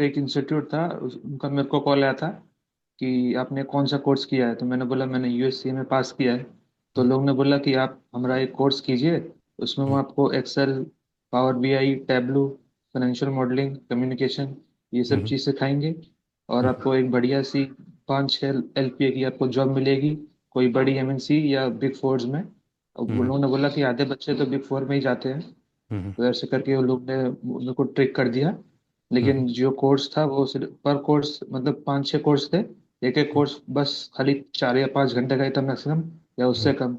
एक इंस्टीट्यूट था उनका मेरे को कॉल आया था कि आपने कौन सा कोर्स किया है। तो मैंने बोला मैंने यूएससी में पास किया है। तो हम्म, लोग ने बोला कि आप हमारा एक कोर्स कीजिए, उसमें हम हम्म, आपको Excel, Power BI, Tableau, financial modelling, communication, ये सब हम्म, चीज़ सिखाएंगे। और हम्म, आपको एक बढ़िया सी 5-6 एलपीए की आपको जॉब मिलेगी, कोई बड़ी एमएनसी या बिग फोर्स में। और हम्म, उन्होंने बोला कि आधे बच्चे तो बिग फोर में ही जाते हैं। हम्म, तो ऐसे करके वो लोग ने मेरे को ट्रिक कर दिया। हम्म, लेकिन जो कोर्स था वो सिर्फ पर कोर्स मतलब 5-6 कोर्स थे। एक एक कोर्स बस खाली 4 या 5 घंटे का ही था मैक्सिमम, या हम्म, उससे कम।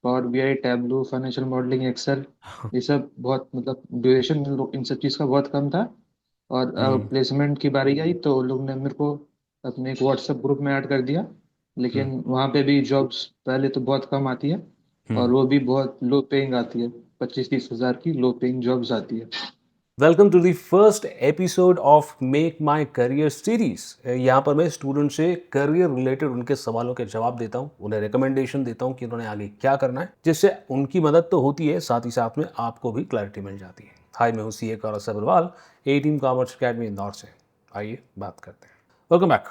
Power BI, Tableau, financial modelling, Excel, हाँ, ये सब बहुत मतलब ड्यूरेशन इन सब चीज़ का बहुत कम था। और हम्म, प्लेसमेंट की बारी आई तो लोग ने मेरे को अपने एक व्हाट्सएप ग्रुप में ऐड कर दिया। हम्म, लेकिन वहाँ पे भी जॉब्स पहले तो बहुत कम आती है, और हम्म। वो भी बहुत लो पेइंग आती है। 25-30 हज़ार की लो पेइंग जॉब्स आती है। Welcome to the first episode of make my career series. यहाँ पर मैं स्टूडेंट से करियर रिलेटेड उनके सवालों के जवाब देता हूँ, उन्हें रिकमेंडेशन देता हूँ कि उन्होंने आगे क्या करना है, जिससे उनकी मदद तो होती है, साथ ही साथ में आपको भी क्लैरिटी मिल जाती है। हाय, मैं हूँ सीए कौरव अग्रवाल, ए टीम कॉमर्स अकेडमी इंदौर से। आइए बात करते हैं। Welcome back.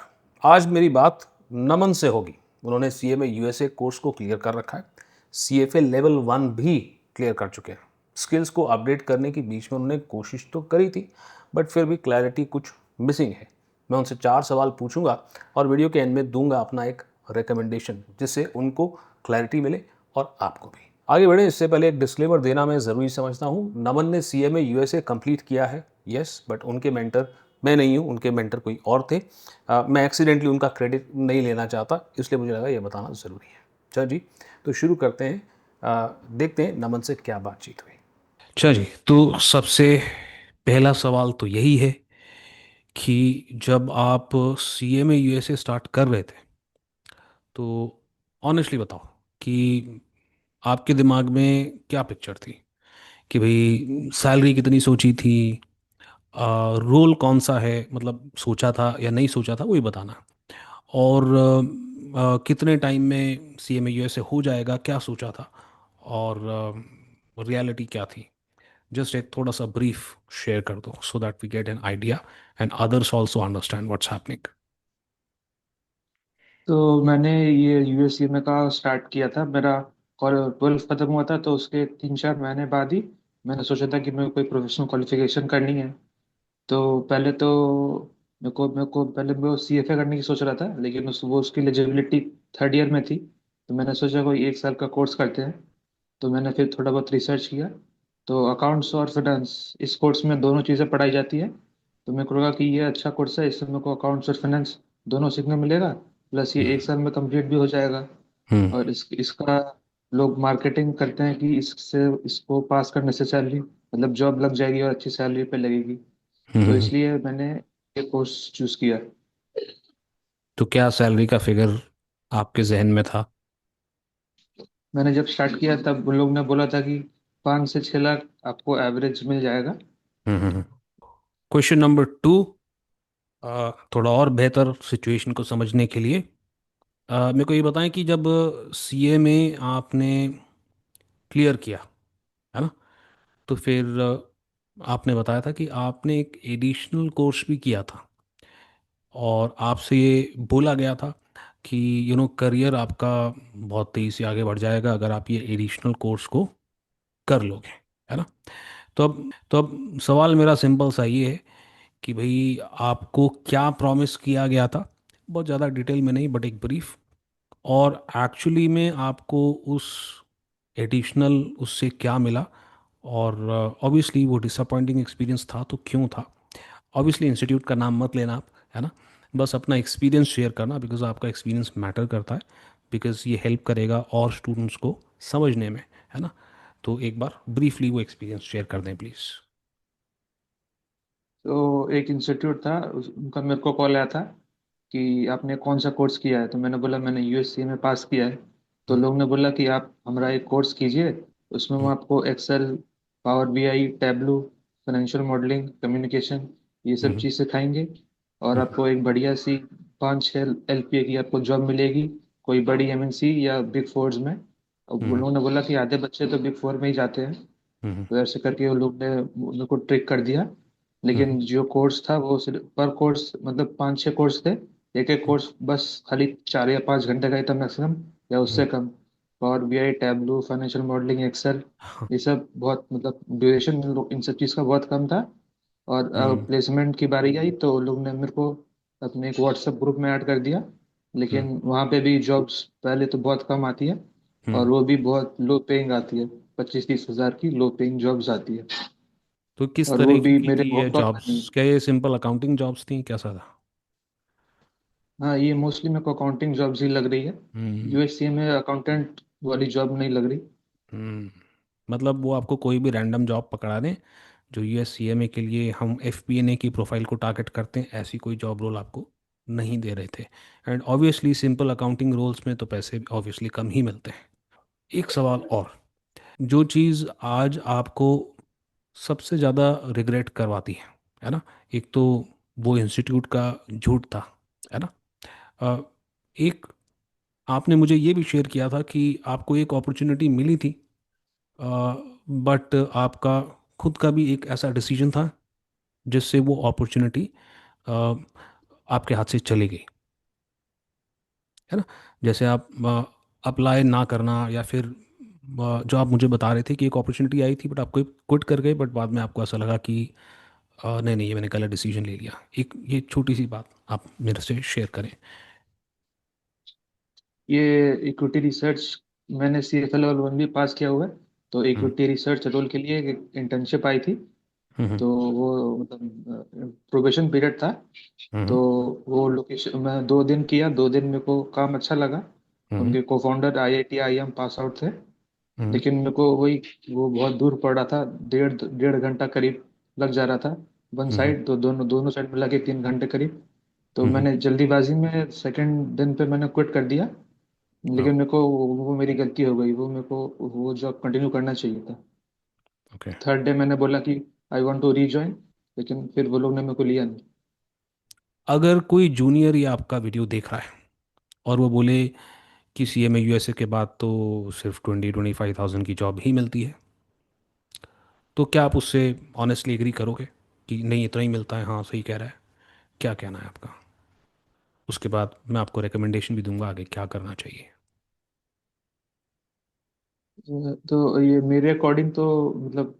आज मेरी बात नमन से होगी। उन्होंने सीए में यूएसए कोर्स को क्लियर कर रखा है, सीएफए लेवल 1 भी क्लियर कर चुके हैं। स्किल्स को अपडेट करने की बीच में उन्होंने कोशिश तो करी थी, बट फिर भी क्लैरिटी कुछ मिसिंग है। मैं उनसे 4 सवाल पूछूंगा और वीडियो के एंड में दूंगा अपना एक रिकमेंडेशन, जिससे उनको क्लैरिटी मिले और आपको भी। आगे बढ़े इससे पहले एक डिस्क्लेमर देना मैं ज़रूरी समझता हूँ। नमन ने सीए में यूएसए कंप्लीट किया है, यस, बट उनके मेंटर मैं नहीं हूँ, उनके मेंटर कोई और थे। मैं एक्सीडेंटली उनका क्रेडिट नहीं लेना चाहता, इसलिए मुझे लगा ये बताना ज़रूरी है। चलो जी, तो शुरू करते हैं। देखते हैं नमन से क्या बातचीत हुई। अच्छा जी, तो सबसे पहला सवाल तो यही है कि जब आप सीए में यूएसए स्टार्ट कर रहे थे, तो ऑनेस्टली बताओ कि आपके दिमाग में क्या पिक्चर थी, कि भाई सैलरी कितनी सोची थी, रोल कौन सा है, मतलब सोचा था या नहीं सोचा था, वही बताना। और कितने टाइम में सीए में यूएसए हो जाएगा, क्या सोचा था, और रियलिटी क्या थी। जस्ट एक थोड़ा सा ब्रीफ शेयर कर दो, so that we get an idea and others also understand what's happening. तो मैंने ये यूएससी में का स्टार्ट किया था। मेरा 12th खत्म हुआ था, तो उसके 3-4 महीने बाद ही मैंने सोचा था कि मेरे को कोई प्रोफेशनल क्वालिफिकेशन करनी है। तो पहले तो मेरे को पहले मैं सीएफए करने की सोच रहा था, लेकिन वो उसकी एलिजिबिलिटी 3rd ईयर में थी। तो मैंने सोचा कोई 1 साल का कोर्स करते हैं। तो मैंने फिर थोड़ा बहुत रिसर्च किया। तो अकाउंट्स और फाइनेंस, इस कोर्स में दोनों चीज़ें पढ़ाई जाती है। तो मेरे को लगा कि ये अच्छा कोर्स है, इससे मेरे को अकाउंट्स और फाइनेंस दोनों सीखने मिलेगा, प्लस ये 1 साल में कंप्लीट भी हो जाएगा। हम्म, और इसका लोग मार्केटिंग करते हैं कि इससे इसको पास करने से सैलरी मतलब जॉब लग जाएगी और अच्छी सैलरी पे लगेगी। तो हम्म। इसलिए मैंने ये कोर्स चूज किया। तो क्या सैलरी का फिगर आपके जहन में था? मैंने जब स्टार्ट किया तब लोग ने बोला था कि 5 से 6 लाख आपको एवरेज मिल जाएगा। क्वेश्चन नंबर 2, थोड़ा और बेहतर सिचुएशन को समझने के लिए मेरे को ये बताएं कि जब सीए में आपने क्लियर किया, है ना, तो फिर आपने बताया था कि आपने एक एडिशनल कोर्स भी किया था, और आपसे ये बोला गया था कि करियर आपका बहुत तेज़ी से आगे बढ़ जाएगा अगर आप ये एडिशनल कोर्स को कर लोगे, है ना। तो अब सवाल मेरा सिंपल सा ये है कि भाई आपको क्या प्रॉमिस किया गया था, बहुत ज़्यादा डिटेल में नहीं, बट एक ब्रीफ। और एक्चुअली में आपको उस एडिशनल उससे क्या मिला, और ऑब्वियसली वो डिसअपॉइंटिंग एक्सपीरियंस था तो क्यों था। ऑब्वियसली इंस्टीट्यूट का नाम मत लेना आप, है ना, बस अपना एक्सपीरियंस शेयर करना, बिकॉज आपका एक्सपीरियंस मैटर करता है, बिकॉज ये हेल्प करेगा और स्टूडेंट्स को समझने में, है ना। तो एक बार ब्रीफली वो एक्सपीरियंस शेयर कर दें प्लीज़। तो एक इंस्टीट्यूट था उनका मेरे को कॉल आया था कि आपने कौन सा कोर्स किया है। तो मैंने बोला मैंने यूएससी में पास किया है। तो लोग ने बोला कि आप हमारा एक कोर्स कीजिए, उसमें हम आपको Excel, Power BI, Tableau, financial modelling, communication, ये सब चीज़ सिखाएंगे। और आपको एक बढ़िया सी 5-6 एलपीए की आपको जॉब मिलेगी, कोई बड़ी एमएनसी या बिग फोर्स में। अब उन लोगों ने बोला कि आधे बच्चे तो बिग फोर में ही जाते हैं। तो ऐसे करके वो लोग ने मेरे को ट्रिक कर दिया। हम्म। लेकिन जो कोर्स था वो सिर्फ पर कोर्स मतलब 5-6 कोर्स थे। एक एक हम्म। कोर्स बस खाली 4 या 5 घंटे का ही था मैक्सिमम, या हम्म। उससे कम। Power BI, Tableau, financial modelling, Excel, हाँ। ये सब बहुत मतलब ड्यूरेशन इन सब चीज़ का बहुत कम था। और हम्म। प्लेसमेंट की बारी आई तो लोग ने मेरे को अपने एक व्हाट्सएप ग्रुप में ऐड कर दिया। हम्म। लेकिन वहाँ पे भी जॉब्स पहले तो बहुत कम आती है, और हम्म। वो भी बहुत लो पेइंग आती है। 25-30 हज़ार की लो पेइंग जॉब्स आती है। तो किस और वो तरीके भी की मेरे थी ये होम टाउन में नहीं। जॉब्स? क्या ये सिंपल अकाउंटिंग जॉब्स थी, कैसा था? हाँ, ये मोस्टली मेरे को अकाउंटिंग जॉब्स ही लग रही है। हम्म। यूएससी में अकाउंटेंट वाली जॉब नहीं लग रही। हम्म। मतलब वो आपको कोई भी रैंडम जॉब पकड़ा दें, जो यूएस सीएमए के लिए हम एफपीएनए की प्रोफाइल को टारगेट करते हैं, ऐसी कोई जॉब रोल आपको नहीं दे रहे थे। And obviously simple accounting roles में तो पैसे ऑब्वियसली कम ही मिलते हैं। एक सवाल और, जो चीज़ आज आपको सबसे ज़्यादा रिग्रेट करवाती है ना, एक तो वो इंस्टीट्यूट का झूठ था, है ना। अ, एक आपने मुझे ये भी शेयर किया था कि आपको एक अपॉर्चुनिटी मिली थी, बट आपका खुद का भी एक ऐसा डिसीजन था जिससे वो अपॉर्चुनिटी आपके हाथ से चली गई, है ना। जैसे आप अप्लाई ना करना, या फिर जो आप मुझे बता रहे थे कि एक अपॉर्चुनिटी आई थी बट आपको क्विट कर गए, बट बाद में आपको ऐसा लगा कि नहीं नहीं, ये मैंने गलत डिसीजन ले लिया। एक ये छोटी सी बात आप मेरे से शेयर करें। ये इक्विटी रिसर्च, मैंने CFA लेवल 1 भी पास किया हुआ है। तो हम्म। इक्विटी रिसर्च रोल के लिए एक इंटर्नशिप आई थी। हम्म। तो वो मतलब प्रोबेशन पीरियड था। हम्म। तो वो लोकेशन मैं 2 दिन किया, 2 दिन मेरे को काम अच्छा लगा। हम्म। उनके को founder IIT IIM pass out थे। हम्म। लेकिन मेरे को वही, वो बहुत दूर पड़ रहा था, 1.5 घंटा करीब लग जा रहा था वन हम्म। साइड। तो दोनों दोनों साइड मिला के 3 घंटे करीब। तो हम्म। मैंने जल्दीबाजी में सेकंड दिन पे मैंने क्विट कर दिया। लेकिन मेरे को वो मेरी गलती हो गई, वो मेरे को वो जॉब कंटिन्यू करना चाहिए था। ओके। थर्ड डे मैंने बोला कि आई वांट टू रीजॉइन, लेकिन फिर वो लोग ने मेरे को लिया नहीं। अगर कोई जूनियर या आपका वीडियो देख रहा है और वो बोले कि सीएमए यूएसए के बाद तो सिर्फ 20-25 थाउजेंड की जॉब ही मिलती है, तो क्या आप उससे ऑनेस्टली एग्री करोगे कि नहीं इतना ही मिलता है? हाँ सही कह रहा है। क्या कहना है आपका? उसके बाद मैं आपको रिकमेंडेशन भी दूंगा आगे क्या करना चाहिए। तो ये मेरे अकॉर्डिंग तो मतलब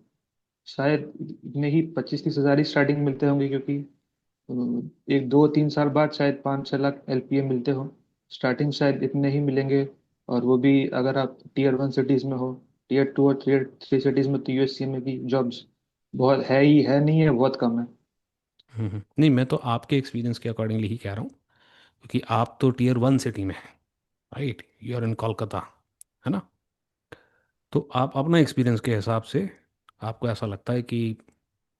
शायद इतने ही 25-30 हज़ार ही स्टार्टिंग मिलते होंगे, क्योंकि 1-2-3 साल बाद शायद 5-6 लाख LPA मिलते हो। स्टार्टिंग शायद इतने ही मिलेंगे। और वो भी अगर आप Tier 1 सिटीज़ में हो। Tier 2 और Tier 3 सिटीज़ में तो यूएससी में भी जॉब्स बहुत है ही है, नहीं है, बहुत कम है। नहीं, मैं तो आपके एक्सपीरियंस के अकॉर्डिंगली ही कह रहा हूँ, क्योंकि आप तो टीयर 1 सिटी में हैं, right, you are in Kolkata, है ना। तो आप अपना एक्सपीरियंस के हिसाब से आपको ऐसा लगता है कि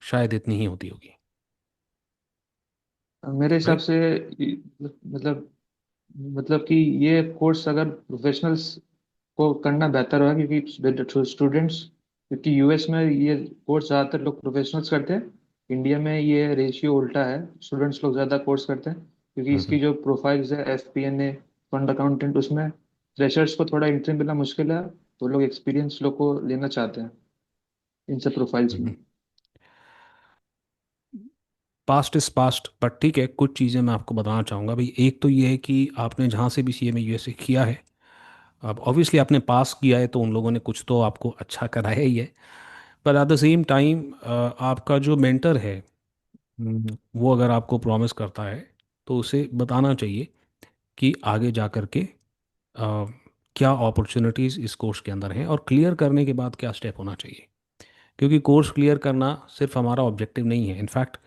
शायद इतनी ही होती होगी, मेरे हिसाब राइट। से मतलब मतलब कि ये कोर्स अगर प्रोफेशनल्स को करना बेहतर होगा, क्योंकि स्टूडेंट्स, क्योंकि यूएस में ये कोर्स ज़्यादातर लोग प्रोफेशनल्स करते हैं। इंडिया में ये रेशियो उल्टा है, स्टूडेंट्स लोग ज़्यादा कोर्स करते हैं, क्योंकि हम्म। इसकी जो प्रोफाइल्स है FP&A, फंड अकाउंटेंट, उसमें फ्रेशर्स को थोड़ा एंट्री मिलना मुश्किल है। तो लोग एक्सपीरियंस लोग को लेना चाहते हैं इन सब प्रोफाइल्स में। हम्म। पास्ट इज पास्ट, बट ठीक है, कुछ चीज़ें मैं आपको बताना चाहूँगा भाई। एक तो ये है कि आपने जहाँ से भी सीएमए यूएसए किया है, अब ऑब्वियसली आपने पास किया है तो उन लोगों ने कुछ तो आपको अच्छा कराया ही है। पर एट द सेम टाइम आपका जो मेंटर है, वो अगर आपको प्रॉमिस करता है तो उसे बताना चाहिए कि आगे जा कर के क्या अपॉर्चुनिटीज़ इस कोर्स के अंदर हैं, और क्लियर करने के बाद क्या स्टेप होना चाहिए। क्योंकि कोर्स क्लियर करना सिर्फ हमारा ऑब्जेक्टिव नहीं है, इनफैक्ट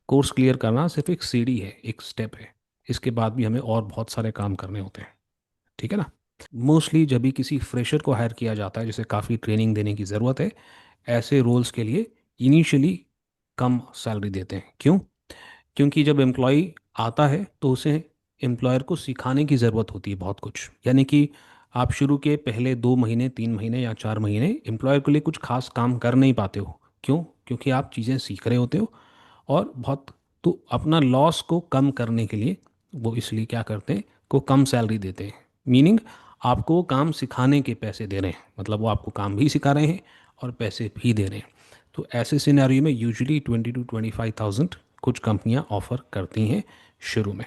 कोर्स क्लियर करना सिर्फ एक सीढ़ी है, एक स्टेप है। इसके बाद भी हमें और बहुत सारे काम करने होते हैं, ठीक है ना। मोस्टली जब भी किसी फ्रेशर को हायर किया जाता है जिसे काफ़ी ट्रेनिंग देने की ज़रूरत है, ऐसे रोल्स के लिए इनिशियली कम सैलरी देते हैं। क्यों? क्योंकि जब एम्प्लॉय आता है तो उसे एम्प्लॉयर को सिखाने की ज़रूरत होती है बहुत कुछ, यानी कि आप शुरू के पहले 2 महीने, 3 महीने या 4 महीने एम्प्लॉयर के लिए कुछ खास काम कर नहीं पाते हो। क्यों? क्योंकि आप चीज़ें सीख रहे होते हो, और बहुत, तो अपना लॉस को कम करने के लिए वो इसलिए क्या करते हैं, को कम सैलरी देते हैं। मीनिंग आपको वो काम सिखाने के पैसे दे रहे हैं, मतलब वो आपको काम भी सिखा रहे हैं और पैसे भी दे रहे हैं। तो ऐसे सिनेरियो में यूजुअली 20 to 25,000 कुछ कंपनियां ऑफर करती हैं शुरू में।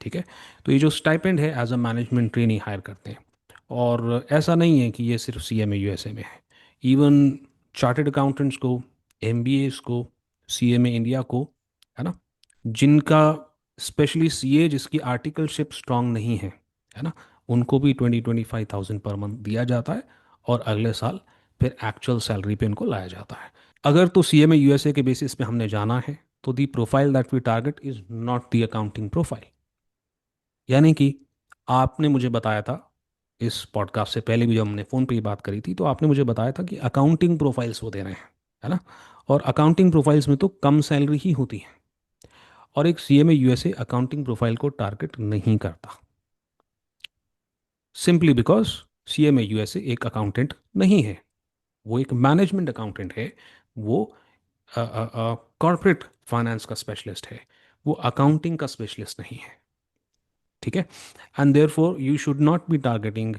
ठीक है, तो ये जो स्टाइपेंड है as a management trainee hire करते हैं। और ऐसा नहीं है कि ये सिर्फ CMA USA में है, इवन चार्टर्ड अकाउंटेंट्स को, MBAs को, CMA इंडिया को, है ना, जिनका स्पेशली CA जिसकी आर्टिकलशिप स्ट्रांग नहीं है ना, उनको भी 20-25,000 पर मंथ दिया जाता है और अगले साल फिर एक्चुअल सैलरी पे उनको लाया जाता है। अगर तो CMA USA के बेसिस पे हमने जाना है तो the profile that we target is not the accounting profile. यानी कि आपने मुझे बताया था इस पॉडकास्ट से पहले भी जब हमने फ़ोन पे ही बात करी थी, तो आपने मुझे बताया था कि अकाउंटिंग प्रोफाइल्स वो दे रहे हैं, है ना, और अकाउंटिंग प्रोफाइल्स में तो कम सैलरी ही होती है। और एक CMA USA अकाउंटिंग प्रोफाइल को टारगेट नहीं करता, सिंपली बिकॉज CMA USA एक अकाउंटेंट नहीं है, वो एक मैनेजमेंट अकाउंटेंट है, वो कॉर्पोरेट फाइनेंस का स्पेशलिस्ट है, वो अकाउंटिंग का स्पेशलिस्ट नहीं है। ठीक है, and therefore you should not be targeting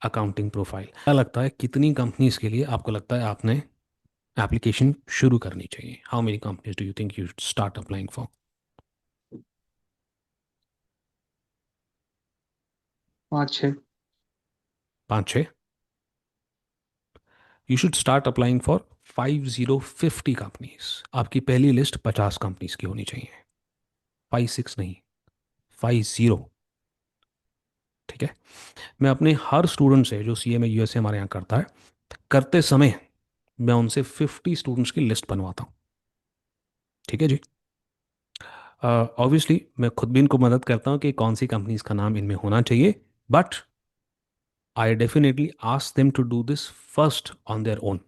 accounting profile. क्या लगता है कितनी कंपनीज के लिए आपको लगता है आपने एप्लीकेशन शुरू करनी चाहिए? How many companies do you think you should start applying for? 5-6। 5-6? You should start applying for 50 companies. आपकी पहली लिस्ट 50 कंपनीज की होनी चाहिए, 5-6 नहीं, 50। ठीक है, मैं अपने हर स्टूडेंट से जो CMA USA हमारे यहाँ करता है, करते समय मैं उनसे 50 स्टूडेंट्स की लिस्ट बनवाता हूँ। ठीक है जी, ऑब्वियसली मैं खुद भी इनको मदद करता हूँ कि कौन सी कंपनीज का नाम इनमें होना चाहिए, but I definitely ask them to do this first on their own.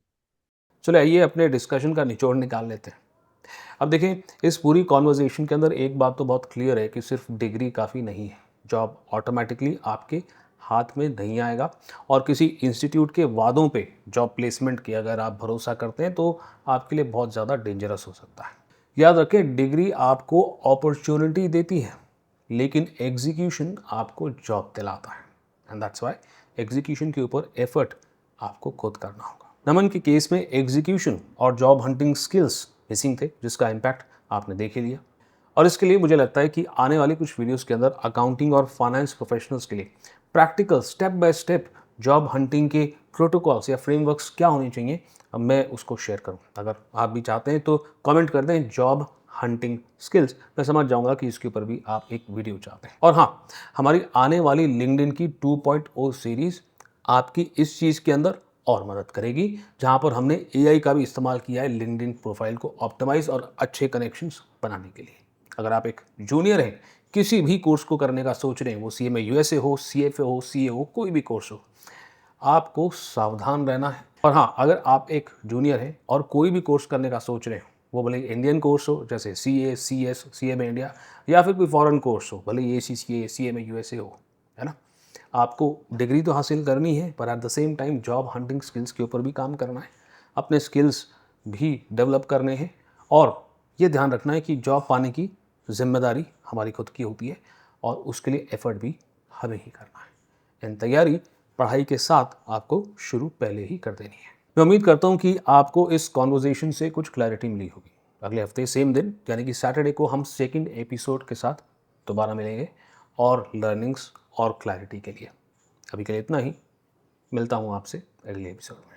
चलो आइए अपने डिस्कशन का निचोड़ निकाल लेते हैं। अब देखें, इस पूरी कॉन्वर्जेशन के अंदर एक बात तो बहुत क्लियर है कि सिर्फ डिग्री काफ़ी नहीं है, जॉब ऑटोमेटिकली आपके हाथ में नहीं आएगा। और किसी इंस्टीट्यूट के वादों पे जॉब प्लेसमेंट की अगर आप भरोसा करते हैं तो आपके लिए बहुत ज़्यादा डेंजरस हो सकता है। याद रखें, डिग्री आपको अपॉर्चुनिटी देती है, लेकिन एग्जीक्यूशन आपको जॉब दिलाता है, एंड दैट्स वाई एग्जीक्यूशन के ऊपर एफर्ट आपको खुद करना होगा। नमन के केस में एग्जीक्यूशन और जॉब हंटिंग स्किल्स मिसिंग थे, जिसका इम्पैक्ट आपने देख ही लिया। और इसके लिए मुझे लगता है कि आने वाली कुछ वीडियोस के अंदर अकाउंटिंग और फाइनेंस प्रोफेशनल्स के लिए practical step by step job hunting के प्रोटोकॉल्स या फ्रेमवर्क्स क्या होने चाहिए, अब मैं उसको शेयर करूं। अगर आप भी चाहते हैं तो कमेंट कर दें जॉब हंटिंग स्किल्स, मैं समझ जाऊंगा कि इसके ऊपर भी आप एक वीडियो चाहते हैं। और हाँ, हमारी आने वाली लिंक्डइन की 2.0 सीरीज आपकी इस चीज़ के अंदर और मदद करेगी, जहां पर हमने AI का भी इस्तेमाल किया है लिंक्डइन प्रोफाइल को ऑप्टिमाइज और अच्छे कनेक्शंस बनाने के लिए। अगर आप एक जूनियर हैं, किसी भी कोर्स को करने का सोच रहे हैं, वो CMA USA हो, CFA हो, CA हो, कोई भी कोर्स हो, आपको सावधान रहना है। और हाँ, अगर आप एक जूनियर हैं और कोई भी कोर्स करने का सोच रहे हो, वो भले इंडियन कोर्स हो जैसे CA, CS, CMA इंडिया, या फिर कोई फॉरेन कोर्स हो, भले ACCA, CMA USA हो, है ना, आपको डिग्री तो हासिल करनी है, पर at the same time job hunting skills के ऊपर भी काम करना है, अपने स्किल्स भी डेवलप करने हैं। और ये ध्यान रखना है कि जॉब पाने की जिम्मेदारी हमारी खुद की होती है और उसके लिए एफर्ट भी हमें ही करना है। इन तैयारी पढ़ाई के साथ आपको शुरू पहले ही कर देनी है। मैं उम्मीद करता हूँ कि आपको इस कॉन्वर्जेशन से कुछ क्लैरिटी मिली होगी। अगले हफ्ते सेम दिन यानी कि सैटरडे को हम सेकंड एपिसोड के साथ दोबारा मिलेंगे और लर्निंग्स और क्लैरिटी के लिए। अभी के लिए इतना ही, मिलता हूँ आपसे अगले एपिसोड में।